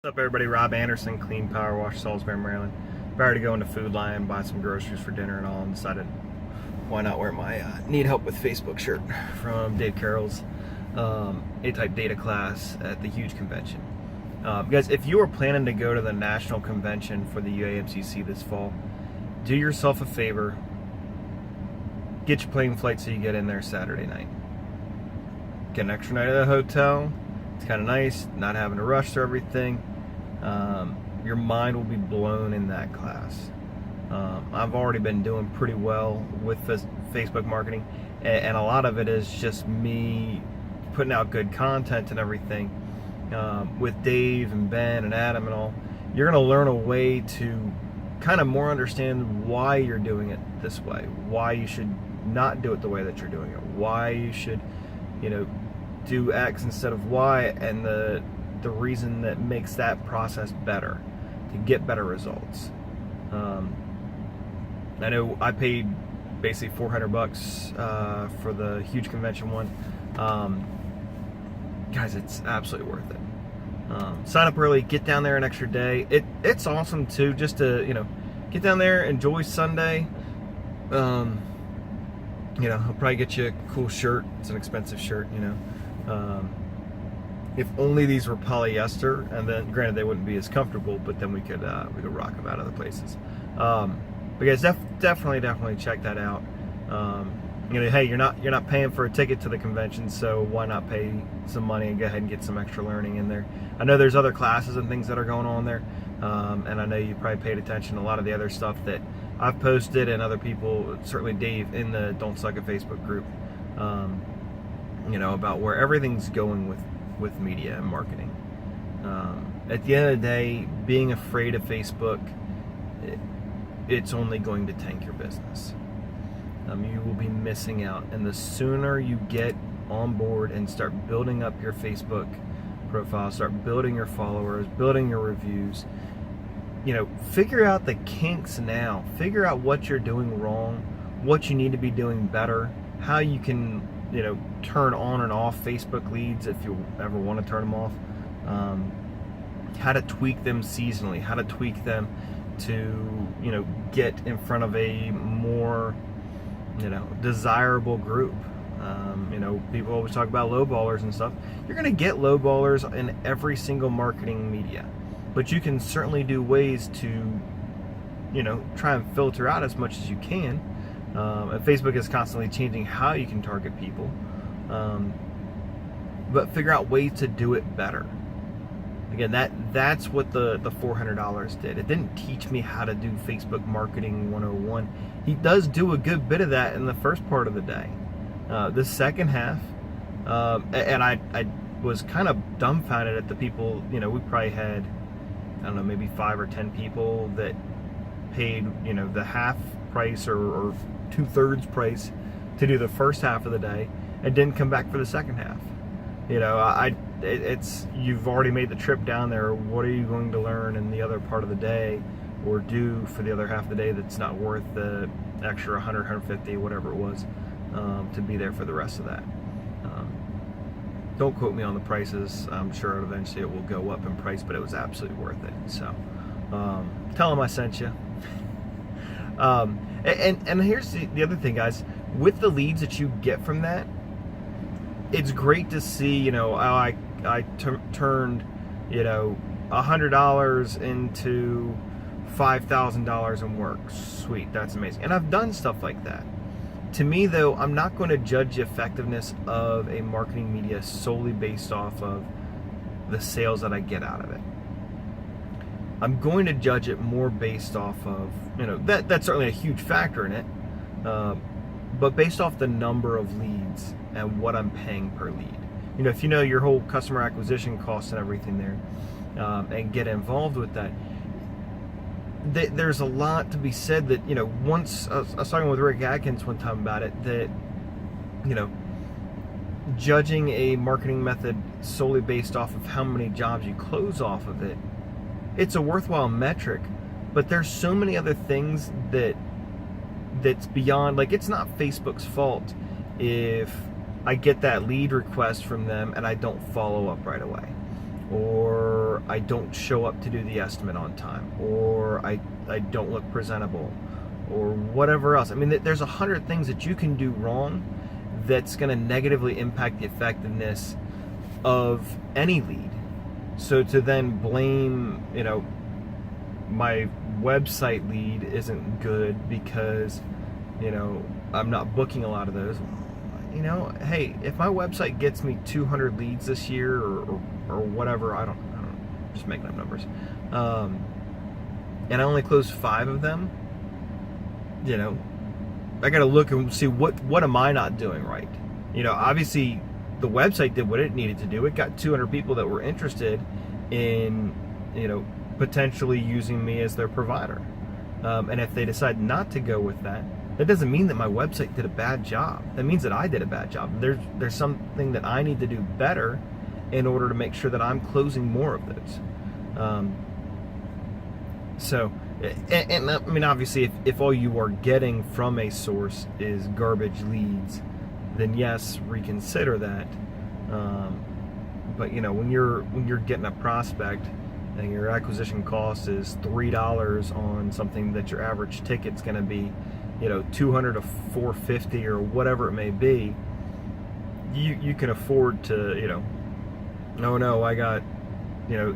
What's up, everybody? Rob Anderson, Clean Power Wash, Salisbury, Maryland. Prior to going to Food Lion, buy some groceries for dinner and all, and decided why not wear my Need Help with Facebook shirt from Dave Carroll's A-Type data class at the huge convention. Guys, if you are planning to go to the national convention for the UAMCC this fall, do yourself a favor. Get your plane flight so you get in there Saturday night. Get an extra night at the hotel. It's kind of nice, not having to rush through everything. Your mind will be blown in that class. I've already been doing pretty well with this Facebook marketing, and a lot of it is just me putting out good content and everything. With Dave and Ben and Adam and all, you're going to learn a way to kind of more understand why you're doing it this way, why you should not do it the way that you're doing it, why you should, do X instead of Y, and the reason that makes that process better to get better results. I know I paid basically $400 for the huge convention one. Guys, it's absolutely worth it. Sign up early, get down there an extra day. It's awesome too, just to get down there, enjoy Sunday. He'll probably get you a cool shirt. It's an expensive shirt, if only these were polyester, and then granted they wouldn't be as comfortable, but then we could rock them out other places. But guys, definitely check that out. Hey, you're not paying for a ticket to the convention, so why not pay some money and go ahead and get some extra learning in there? I know there's other classes and things that are going on there, and I know you probably paid attention to a lot of the other stuff that I've posted, and other people, certainly Dave in the Don't Suck at Facebook group, about where everything's going with media and marketing. At the end of the day, being afraid of Facebook, it's only going to tank your business. You will be missing out, and the sooner you get on board and start building up your Facebook profile, start building your followers, building your reviews, figure out the kinks now. Figure out what you're doing wrong, what you need to be doing better, how you can turn on and off Facebook leads if you ever want to turn them off, how to tweak them seasonally, how to tweak them to get in front of a more desirable group. People always talk about lowballers and stuff. You're going to get lowballers in every single marketing media, but you can certainly do ways to try and filter out as much as you can. And Facebook is constantly changing how you can target people, but figure out ways to do it better. Again, that's what the $400 did. It didn't teach me how to do Facebook marketing 101. He does do a good bit of that in the first part of the day. The second half, and I was kind of dumbfounded at the people. We probably had, I don't know, maybe 5 or 10 people that paid the half price or 2/3 price to do the first half of the day and didn't come back for the second half. It's you've already made the trip down there. What are you going to learn in the other part of the day or do for the other half of the day that's not worth the extra 100, 150, whatever it was, to be there for the rest of that? Don't quote me on the prices. I'm sure eventually it will go up in price, but it was absolutely worth it. So tell them I sent you. And here's the other thing, guys. With the leads that you get from that, it's great to see, I turned, $100 into $5,000 in work. Sweet, that's amazing. And I've done stuff like that. To me, though, I'm not going to judge the effectiveness of a marketing media solely based off of the sales that I get out of it. I'm going to judge it more based off of, that's certainly a huge factor in it, but based off the number of leads and what I'm paying per lead. If you know your whole customer acquisition costs and everything there, and get involved with that, there's a lot to be said that, once, I was talking with Rick Adkins one time about it, that, judging a marketing method solely based off of how many jobs you close off of it, it's a worthwhile metric, but there's so many other things that's beyond, like, it's not Facebook's fault if I get that lead request from them and I don't follow up right away. or I don't show up to do the estimate on time, or I don't look presentable, or whatever else. I mean, there's 100 things that you can do wrong that's going to negatively impact the effectiveness of any lead. So to then blame, my website lead isn't good because, I'm not booking a lot of those. Hey, if my website gets me 200 leads this year or whatever, I don't just making up numbers, and I only close 5 of them, I got to look and see what am I not doing right. Obviously the website did what it needed to do. It got 200 people that were interested in, potentially using me as their provider. And if they decide not to go with that, that doesn't mean that my website did a bad job. That means that I did a bad job. There's something that I need to do better in order to make sure that I'm closing more of those. And I mean, obviously, if all you are getting from a source is garbage leads, then yes, reconsider that. But when you're getting a prospect and your acquisition cost is $3 on something that your average ticket's going to be, $200 to $450 or whatever it may be, you can afford to, no, I got,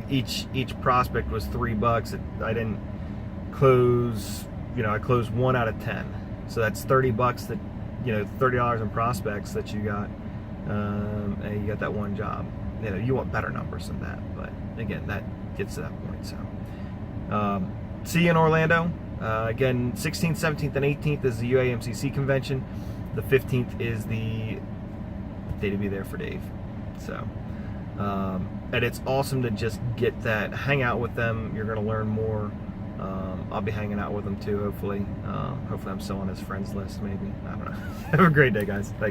each prospect was $3. I didn't close, I closed 1 out of 10. So that's $30 that, $30 in prospects that you got, and you got that one job. You want better numbers than that, but again, that gets to that point. So, see you in Orlando. Again, 16th, 17th, and 18th is the UAMCC convention. The 15th is the day to be there for Dave. So, and it's awesome to just get that, hang out with them. You're going to learn more. I'll be hanging out with them too, hopefully. Hopefully I'm still on his friends list, maybe. I don't know. Have a great day, guys. Thanks.